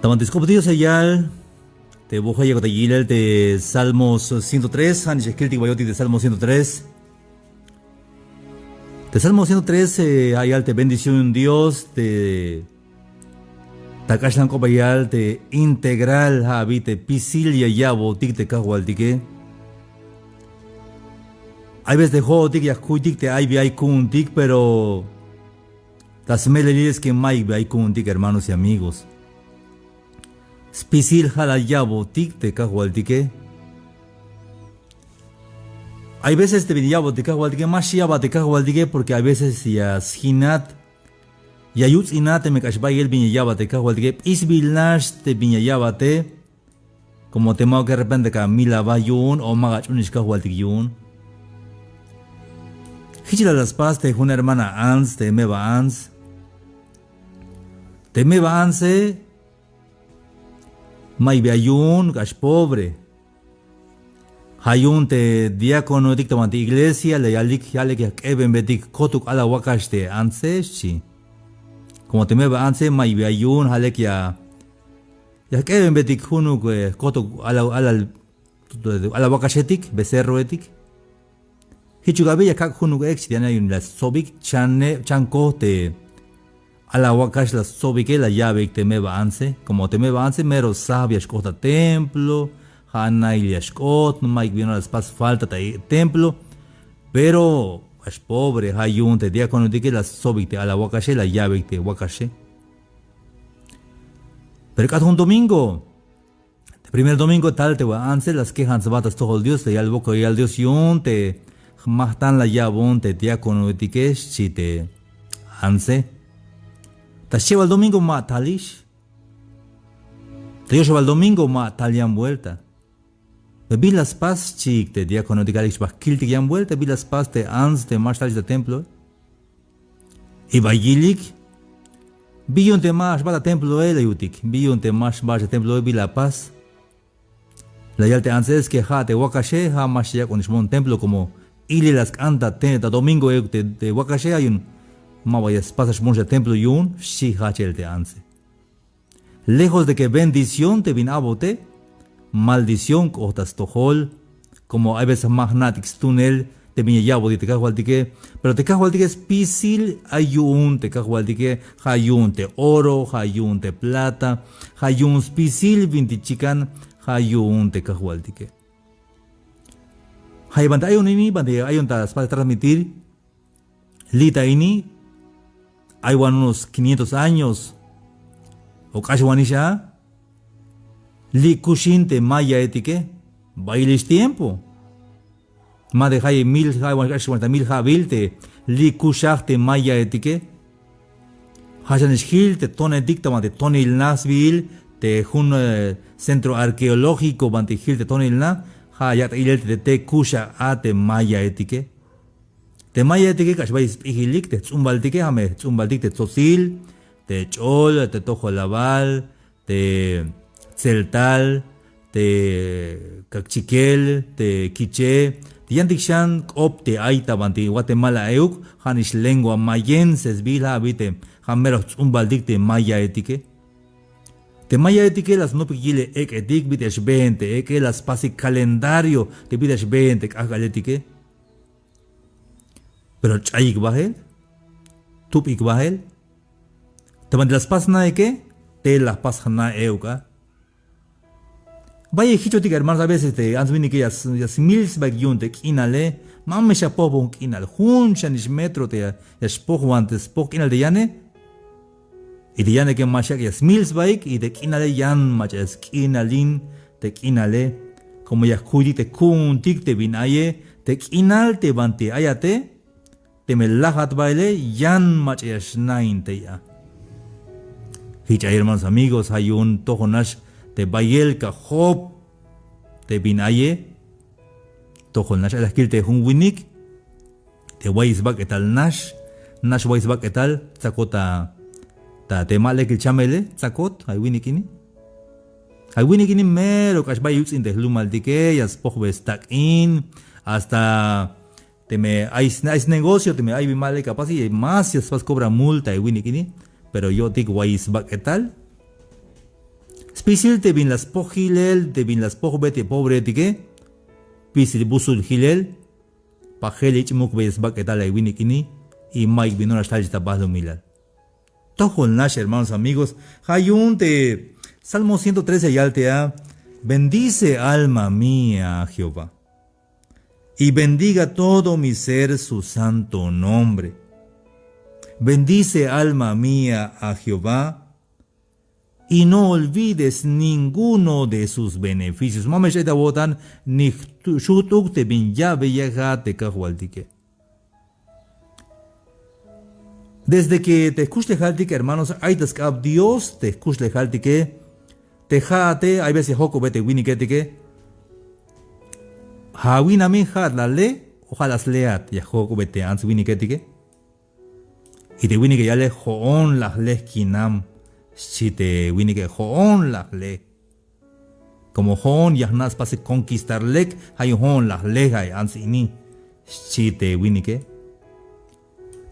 Tamantiscopio Sayal, te boja y Gotayil de Salmos 103, Anishkilti Bayoti de Salmos 103. De Salmo 103 hay alte bendición Dios de Takashlan Kobayal de integral habite Pisilia Yabo Tik de Kahualtique. Hay veces de Jotik y Akutik de Ivy Kun Tik, pero las melodías que Mike hay Kun Tik, hermanos y amigos. Spisil Halayabo Tik de Kahualtique. Hay veces te viniyabo de Kahualtique, más yaba de Kahualtique, porque hay veces ya Shinat, ya Yutz Inate me cashbay el viniyaba de Kahualtique, Isbilash te viniyaba te, como te mao que de repente Camila Bayun o Magachunish Kahualtique Yun. Hichila las paz de una hermana Ans, de Meba Ans. De Meba Anse, May Bayun, gash pobre. Hayun te diácono dictamante iglesia le yalik yalik eben bedik kotuk ala wakash te anse chi. Como te meba anse may bayun halek ya eben bedik hunu kotuk ala wakashetik becerro etik. Hichugabe ya kak hunu ex diana yun la sobik chanko te ala wakash la sobike la llave te meba anse. Como te meba anse mero sabias kota templo. Hanna y Yashkot, no Mike vino a las paz falta de templo, pero es pobre, hayun te diácono de que la sobite a la wakashe, la llave de wakashe. Pero cada un domingo, el primer domingo tal te va a anse las quejas batas todo el Dios, te al boca y al Dios yun te matan la llave te diácono de que si te anse. Te lleva el domingo matalish, te lleva el domingo matalian vuelta. Vi las paz chic de diácono de Galix Bakiltik y han vuelta, vi las paz de ans de marshals de templo. Y Bayilik, vi un tema va a templo el yutik, vi un tema va a templo vi la paz. La yalte anses que ha de wakashe ha más ya con un templo como ili las canta tenta domingo de wakashe hay un mawayas pasas monja templo yun shi ha chel de anse. Lejos de que bendición te vin abote. Maldición cotas tojol, como hay veces magnatix túnel de miñayabo de Kahualtique, pero te Kahualtique es pisil ayun, te Kahualtique hayun te oro, hayun te plata, hayun pisil vintichican, hayun te Kahualtique. Haybanta ayun ini, bande ayun tas para transmitir, lita ini, hay unos 500 años, o casi wanisha. Li kushinte maya etike, bailes tiempo. Made hay 1000 habilte, li kusharte maya etike. Hajanes hil te tone dictama de tonil nasvil, te un centro arqueológico bante hil te tonil na, hayat ilte de te kusha ate maya etike. Te maya etike kashbais ihilik, te tzumbaltike, hame tzumbaltik te tzosil, te chol, te tojo laval, te celtal, te cachiquel, te quiche, te yandikshan opte aita banti Guatemala euk, hanish lengua mayenses vila habite, hameros umbaldik te maya etike. Te maya etike las no piquile ek etik bitesh 20, ek las pasi calendario te bitesh 20 akaletike. Pero chayik bahel, tupik bahel, te mand las pasna eke, te las pasna euka. Vaya hichotik hermanos a veces te ansvini que yas mils bagyun te kinale, mamme shapobon kinal, hunchanish metro te yaspoh antes pok kinal de yane, y de yane que mashak yas mils baik y de kinale yan machas kinalin te kinale, como yakudik te kuntik te binaye, te kinal te bante ayate, te melahat baile yan machas nain te ya. Hicha hermanos amigos, hay un tojonash te bayel ka hop te binaye tohol nash ala skill te hunwinik te waisbak etal nash waisbak etal tsakota ta te male que chamele tsakot ay winikini mero kash bayuts in de lumaldike yas pohbe stack in hasta te me hay negocio te me hay male capaz y más yas pas cobra multa ay winikini pero yo digo waisbak etal Spisil te bin las pojilel, te bin las pojbete pobre tike. Pisil busul hilel. Pajelich muk bes baketala winikini. Y Mike vino a estar bahlo milal. Tojo el Nash, hermanos amigos. Hayunte. Salmo 113 y altea. Bendice alma mía a Jehová. Y bendiga todo mi ser su santo nombre. Bendice alma mía a Jehová. Y no olvides ninguno de sus beneficios. Mames esta botan ni shutuk te bin ya beyaga te kahualtique. Desde que te escuche jaltique, hermanos, hay tascab Dios te escuche jaltique. Te jate, hay veces joco vete winiketike. Hawinami hat la le, ojalá leat ya joco vete ans winiketike. Y te winike ya le joon las leskinam. Si te winike hoon las le. Como hoon yahnas pase conquistar lek, hay hoon las lega ansini. Si te winike.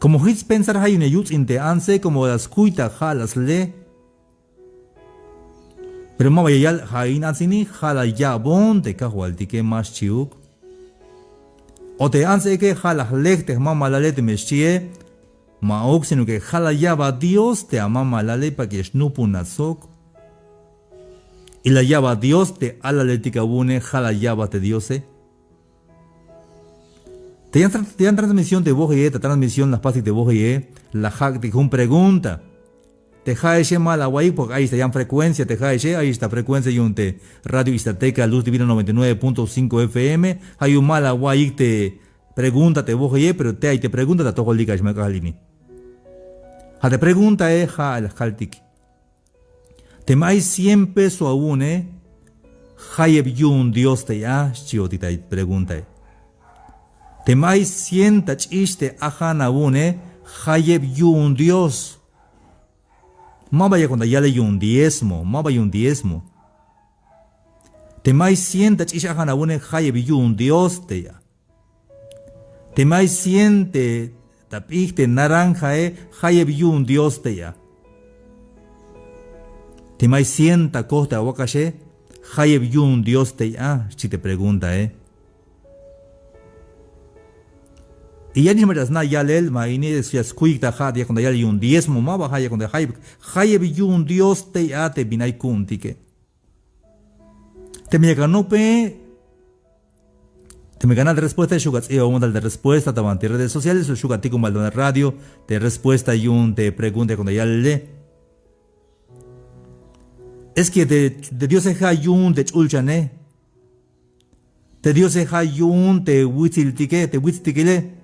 Como hits pensar hay un yuts inte anse como las cuita jalas le. Pero ma vaya hain ansini jala ya bon te kahualtike más chiuk. O te anse que jalas lek te mama la le te mechie. Maok sino que jala yaba Dios te amama la le pa que shnupu nasok. Y la yaba Dios te ala le ticabune jala yaba te Diose. Te dan transmisión de voje, te transmisión las pasis de voje, la hack te un pregunta. Te jaeche mala guay porque ahí está ya frecuencia, te jaeche, ahí está frecuencia y un te radio Istateca Luz Divina 99.5 FM, hay un mala guay te pregunta te voje, pero te ahí te pregunta te toco liga me calini. Ha te pregunta ja el jaltik. Te mai 100 pesos a une, hayeb yun Dios te ya, chiotita pregunta. Te mai 100 tachiste ajan a une, hayeb yun Dios. Ma vaya cuando ya le un diezmo, ma vaya un diezmo. Te mai 100 tachiste ajan a une, hayeb yun Dios te ya. Te mai 100 te tapiste naranja hayeb yun Dios te ya. Te mai 100 costa aguacache, hayeb yun Dios te ya, si te pregunta Y ya ni me das na ya lel ma ini es ya squeak ha ya cuando ya le un diezmo ma baja ya cuando hayeb yun Dios te ya te binai kuntike. Te me ganope. Te me gana de respuesta de Shugat y de respuesta de redes sociales o Shugatico Maldonado Radio de respuesta y un te pregunta cuando ya le. Es que de Dios se hayun te chulchane. De Dios se hayun te witziltique, te witztikile.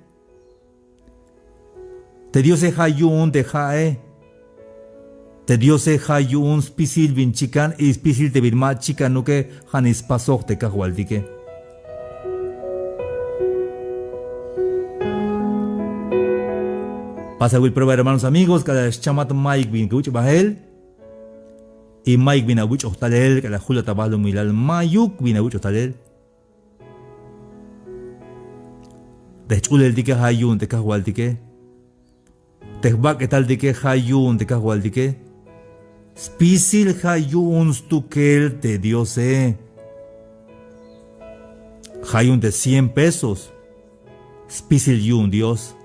De Dios se hayun te jae. De Dios se hayun spisil bin chican y spisil te birma chican no que hanis pasok te kahualtique. Pasa a prueba, hermanos amigos, que la chamat Mike bin kuch bahel. Y Mike bin aguch ostalel, que la jula tabalo milal mayuk bin aguch ostalel. De chulel dike hayun te kahual dike. Te bak etal dike hayun te kahual dike. Spisil hayun stukel te Dios Hayun de 100 pesos. Spisil yun Dios.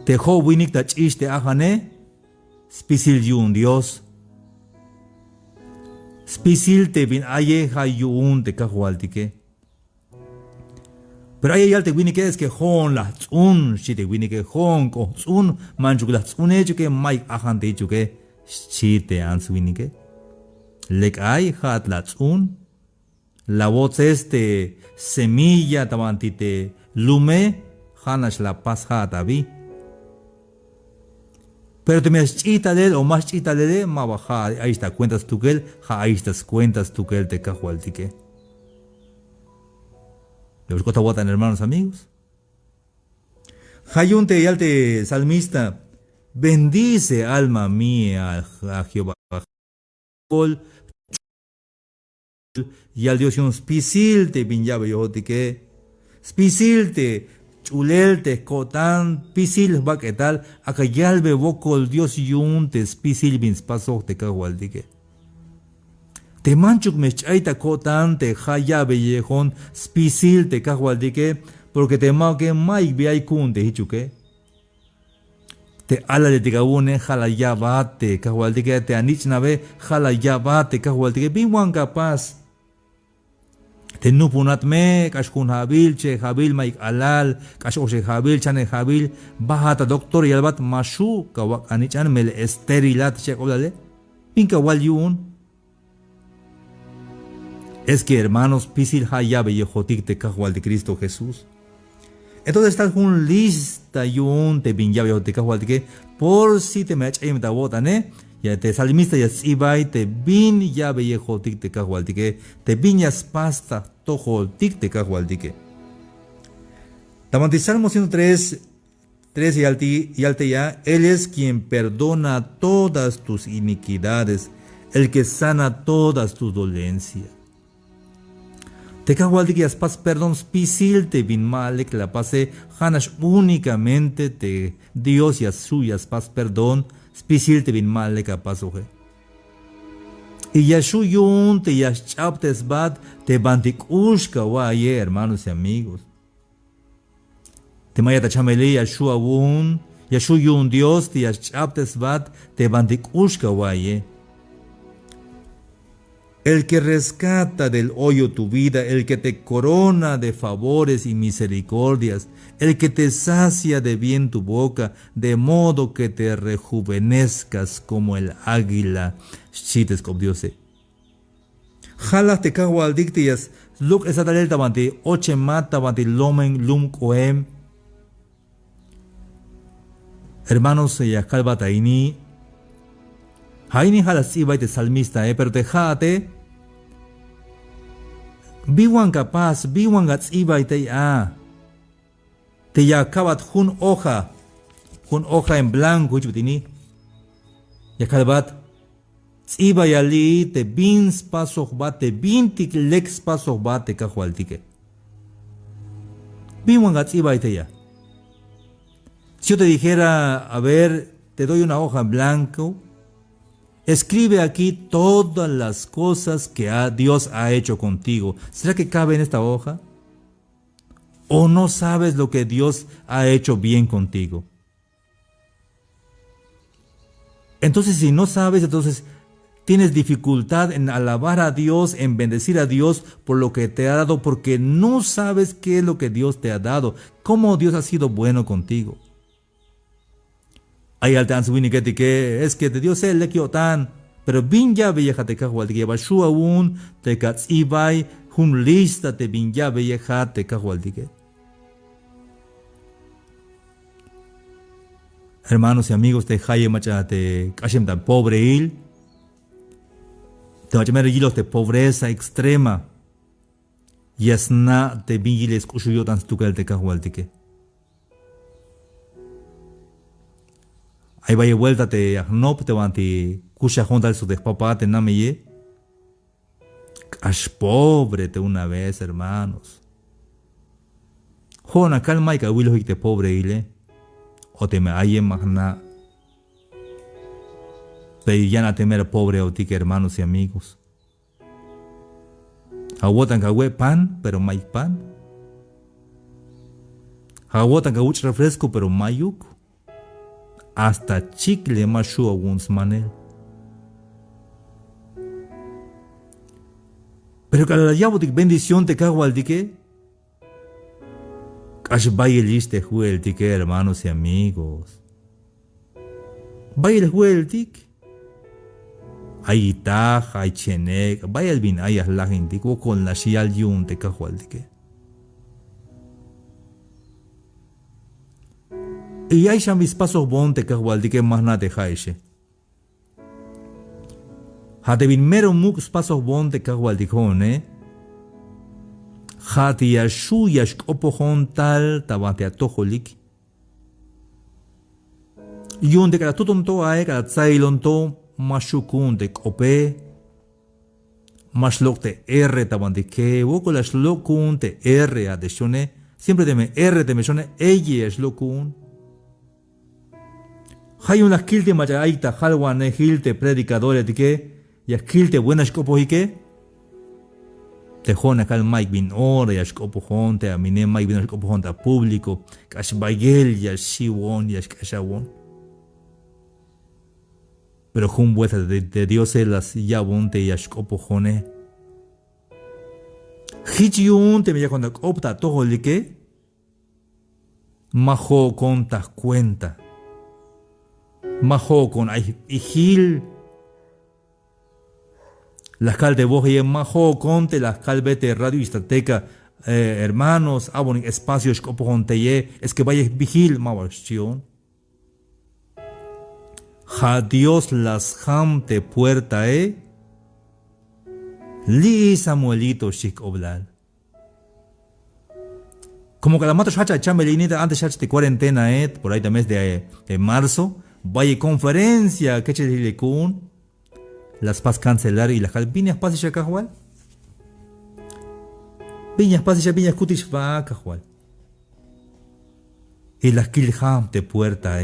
Te ho winik ta chiste ajane. Spisil yun Dios. Spisil te bin aye hayun te kahualtike. Pero aye yal te winik es que hon la tsun si te winik hon ko tsun manchuk la tsun echuke maik ajan te echuke si te ans winik. Lek ay hat la tsun. La voz este semilla tamantite lume hanash la pas hatabi. Pero te me chita de o más chita de ma baja ahí está cuentas tu que ahí estas cuentas tu que te cajualtique. ¿Los cosas votan hermanos amigos? Hayunte y alte salmista bendice alma mía a Jehová. Y al Dios un spisilte binyabe yotique spisilte chulelte kotan pisil va que tal acá yalbe bocol Dios yun te pisil bin paso te cagualdike te manchuk mech'aita kotan te jaya bellejón spisil te kahualtique, porque te mau que maik biay kun te hichuke. Te ala de tigabune jala ya bate kahualtique te anich nave jala ya bate kahualtique bingwan capaz. Te nupunat me kashkun habil che habil maik alal kash oshe habil chane habil bahata doctor yalbat mashu kawak anichan mel esterilat che kolale pinka wal yun. Es que hermanos pisil hayabe yehotik te kahual de Cristo Jesús. Entonces está un lista yun te binyabe te kahual de que por si te me echem ta botane ya te salmista ya sibay te bin yabe yehotik te kahual de que te viñas pasta tojo tik te kahual de que. Tamanti Salmo 103 3 y alte ya, Él es quien perdona todas tus iniquidades, el que sana todas tus dolencias. Te kahual de que as pas perdón spisil te bin male que la pase hanas únicamente te Dios y as suyas pas perdón spisil te bin male capaz oje. Y yashu yun te yaschaptes bat te bantik ushka waye hermanos y amigos. Te mayata chamele yashu awun yashu yun Dios te yaschaptes bat te bantik ushka waye. El que rescata del hoyo tu vida, el que te corona de favores y misericordias, el que te sacia de bien tu boca, de modo que te rejuvenezcas como el águila. Chites con Dios. Jalas te cago al dictias, look esa tal tabanti, oche mata banti lomen lum coem. Hermanos, ya calbataini. Haini jalas iba te salmista, pero te jate. Biwan capaz, biwan gats iba te te ya acabat jun hoja en blanco, chutini. Ya calbat, iba yali te bins paso bate, bintik lex paso bate cajualtique. Biwan gats iba te ya. Si yo te dijera, a ver, te doy una hoja en blanco, escribe aquí todas las cosas que Dios ha hecho contigo. ¿Será que cabe en esta hoja? ¿O no sabes lo que Dios ha hecho bien contigo? Entonces, si no sabes, entonces tienes dificultad en alabar a Dios, en bendecir a Dios por lo que te ha dado, porque no sabes qué es lo que Dios te ha dado, cómo Dios ha sido bueno contigo. Hay altan subini que es que de Dios es le tan, pero bin ya vieja te cajual de que bashu aún te cats ibai hun lista te bin ya vieja te cajual de que. Hermanos y amigos te haye macha te kashem tan pobre il, te machamer hilos de pobreza extrema, y asna te bin giles kushuyo tan stukel te cajual de que. Ahí vaya vuelta te agnop te vanti kusha hontal su despapá te nameye. Ash pobre te una vez, hermanos. Jona calma y cahuilos y te pobre ile. O te me aye magna. Te ya na temer pobre o tique, hermanos y amigos. Aguotan cahue pan, pero may pan. Aguotan cahuch refresco, pero mayuk. Hasta chicle mashu aguns manel. Pero que la yabotik bendición te cago al dique. Cash vaya el liste juel tique, hermanos y amigos. Vaya el juel tic. Hay taj, hay chenek, vaya el bin, hay la gente con la shial yun te cago al dique. Y hay mis pasos bon te cahual de que más nada te jaishe. Hate bin mero mux pasos bon te cahual de jone. Hate yashu yashk opojon tal tabate atojolik. Yun de cada tuton to ae cada tsailon to mashukun de kope. Mashlok te R tabante que woko la shlokun te R a de shone. Siempre te me R te me shone eye shlokun. Hay una skill de mayaita halwan gilte predicadores de que ya kilte buenas copo y que te jona acá el Mike bin ora ya copo jonte a mine Mike bin copo jonte a público cash bagel ya shiwon ya kashawon pero jun vuelta de Dios las ya bonte ya copo jone hichiun te me ya cuando opta todo el que majo contas cuenta majo con ihil las cal de voz y majo conte las cal vete radio istateca hermanos abon espacios copo jonte es que vaya vigil mawastion ja Dios las jamte puerta li Samuelito shik oblal como que la mato chacha chambelinita antes chacha de cuarentena por ahí también de marzo vaya conferencia que le con las pas cancelar y las viñas pas ya cajual viñas pas ya viñas cutis va cajual y las kilham de puerta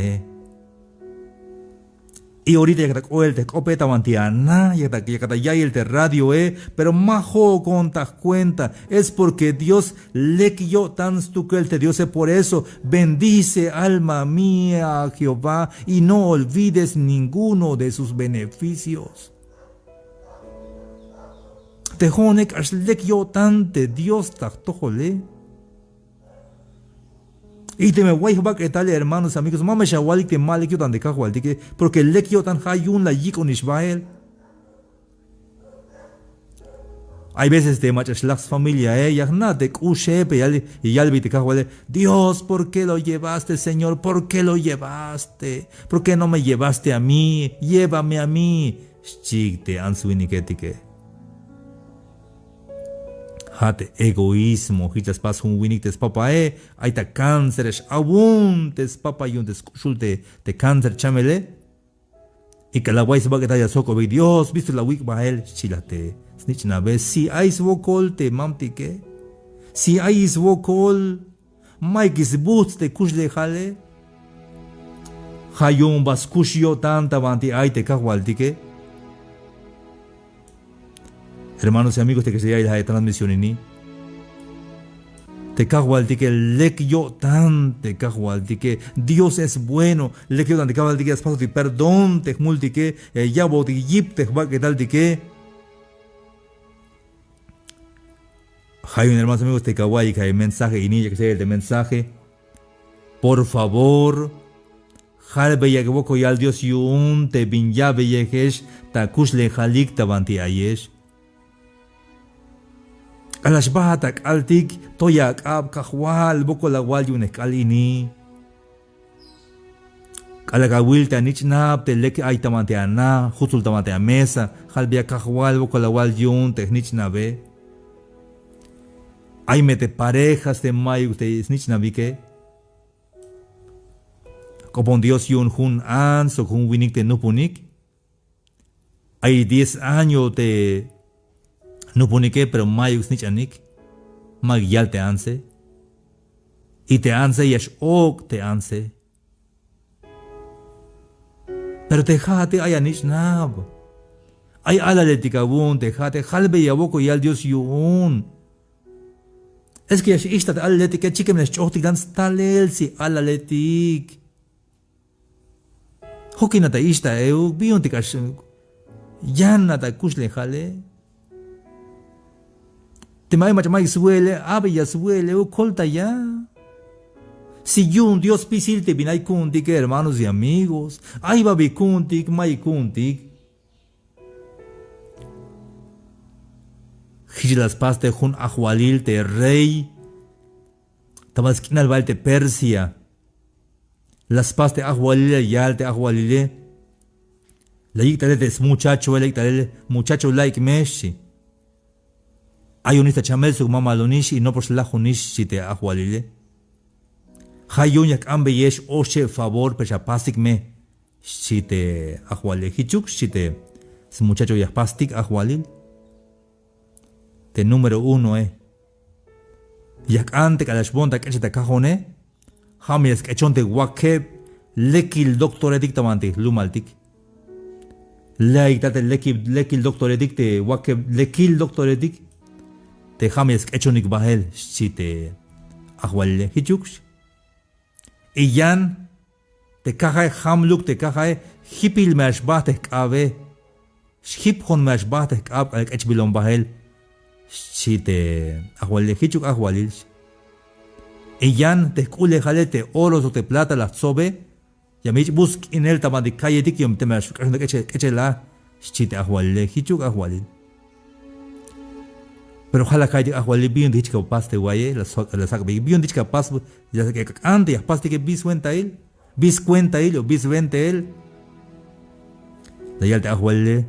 y ahorita ya que el te copeta mantiana ya que ya el te radio pero majo contas cuenta es porque Dios le quiyo tan stukel te Dios por eso bendice alma mía a Jehová y no olvides ninguno de sus beneficios te jonek as le quiyo tan te Dios taktojole y te me voy a que tal hermanos amigos mama shawali que mal que tan de cajual que porque le que tan hayun la yik on Israel hay veces de machas las familia ya na de kushepe y ya le cajual Dios ¿por qué lo llevaste Señor? ¿Por qué lo llevaste? ¿Por qué no me llevaste a mí? Llévame a mí chikte ansuini que hate egoísmo, hitas pas un winites papa hay ta cánceres abuntes papa yuntes shulte te cáncer chamele y que la guay se va a quedar ya soco ve Dios viste la wik bael chilate snitch na vez si hay svokol te mamti que si hay svokol Mike is boots te kushle jale hayun bas kushio tanta banti hay te kahualti que hermanos y amigos, te que se haya la transmisión en te cajualti que le yo tan te cajualti que Dios es bueno, le yo tan te cajualti que espacio de perdón te multi que ya boti yip te va que tal de que hay un hermanos amigos te caguay que hay mensaje y niña que sea el mensaje por favor halbe ya que boco ya al Dios yun te bin ya bellejes ta kusle halik ta banti ayesh alas bahatak altik toyak ab kahwal boko la wal yunek alini alagawil ta nichnab te lek ay tamante ana jutul tamante a mesa halbia kahwal boko la wal yun te nichnabe ay mete parejas de mayu te nichnabi que kopon Dios yun hun ans o hun winik te nupunik hay 10 años te no pone que pero mayo snitch anik magyal te anse y te anse y es ok te anse pero te jate ay anish nab ay ala le tikabun te jate halbe ya boko y al Dios yun es que es esta al le tik chikem les chotik dan stalel si ala le tik hokina ta ista eu bion tikash yanna ta kusle jale te mai machamai suele, ave ya suele, o colta ya. Si yun Dios pisil te binay kuntik, hermanos y amigos, ay babi kuntik, mai kuntik. Hijilas paste jun ahualil te rey, tabasquinal val te Persia. Las paste ahualile yal te ahualile. La yictale te muchacho like meshi. Hay un ista chamel su mama lonish y no por la junish si te ahualile. Hay un yak ambe yesh oche favor pecha pasik me si te ahualile. Hichuk si te muchacho yak pastik ahualil. Te número 1 yak ante kalashbonta que te cajone. Hamies que chonte wakeb lekil doctor edictamante lumaltik. Leiktate lekil doktoredik te wake lekil doktoredik te james echonik bahel chite ahwalle hichuksh. Iyan te kahay hamluk te kahay hipil mesh bahte kabe hip hon mesh bahte kab al echbilon bahel chite ahwalle hichuk ahwalil. Iyan te kule jalete oro te plata la sobe. Yamich busk in el tamadi calle dikium temesh kachela chite ahwale hichuk ahwalil. Pero ojalá calle ahwale bien dichka paste guaye la sac bien dichka pas ya que ante ya paste que bis cuenta él o bis 20 él. De yalta ahwale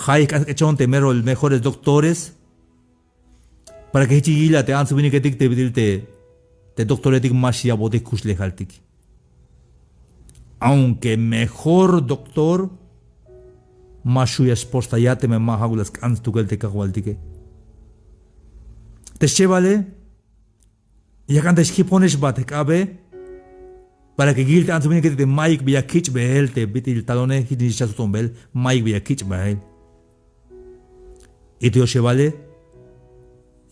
hay que chonte mero mejores doctores para que hichigila te ansu vini que dicte bidilte te doctoretic más ya bote kusle haltik. Aunque mejor doctor, mashuya esposta ya te me mahagulas kans tukel te kahualtike. Te chevale, ya kan te schipones bate kabe, para que gilte ansumine que te maik via kitch behel te bitil talone hidin chasutombel, maik via kitch behel. Y te chevale,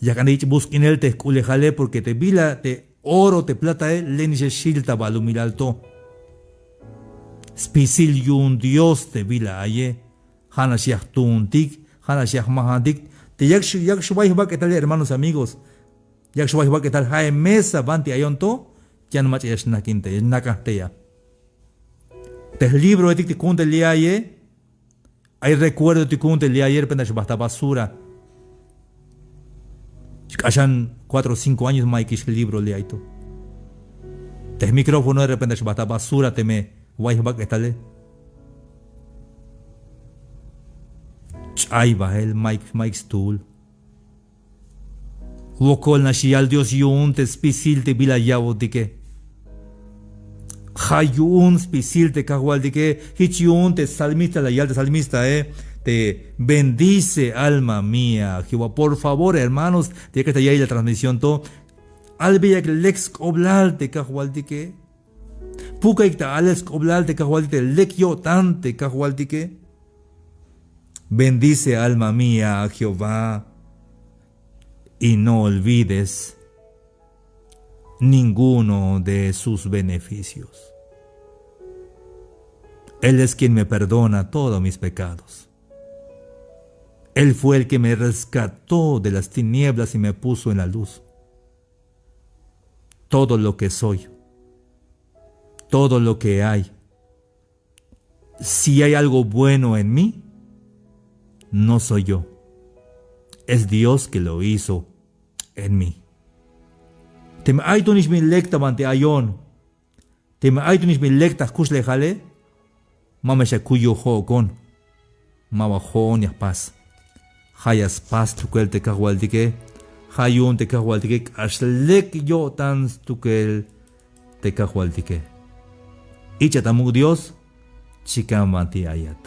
ya kan te busque en el te kulejale porque te vila te oro te plata leniche shilta balu milalto. Spisil yun Dios te vila aye, hana shiach tuntik, hana shiach mahantik, te yak shubai ba que tal hermanos amigos, yak shubai ba que tal hae mesa banti ayonto, ya no mach yash nakinte, nakateya. Te libro etik te kunte li aye, hay recuerdo te kunte li ayer pendash basta basura. Kashan 4 o 5 años maikish libro li aito. Te micrófono de repente basta basura te me Wajbak etale. Chay bahel Mike stool. Wokol na shial Dios yun te spisil te bila yabo dike. Hayun spisil te kahual dike. Hichun te salmista la yal te salmista te bendice alma mía. Jehová, por favor, hermanos, de que está ahí la transmisión to. Albeyak lex oblal te kahual dike. Puka ikta ales koblal te kahualtike lekyo tante kahualtike. Bendice alma mía a Jehová y no olvides ninguno de sus beneficios. Él es quien me perdona todos mis pecados. Él fue el que me rescató de las tinieblas y me puso en la luz. Todo lo que soy, todo lo que hay, si hay algo bueno en mí, no soy yo. Es Dios que lo hizo en mí. Te me hay tunish mi lecta mante ayon. Te me hay tunish mi lecta kusle jale. Mama se kuyo ho con. Mama ho ni paz. Hayas paz tukel te kahualdike. Hayun te kahualdike. Ashlek yo tans tukel te kahualdike. Ichatamuk Dios, chikamanti ayat.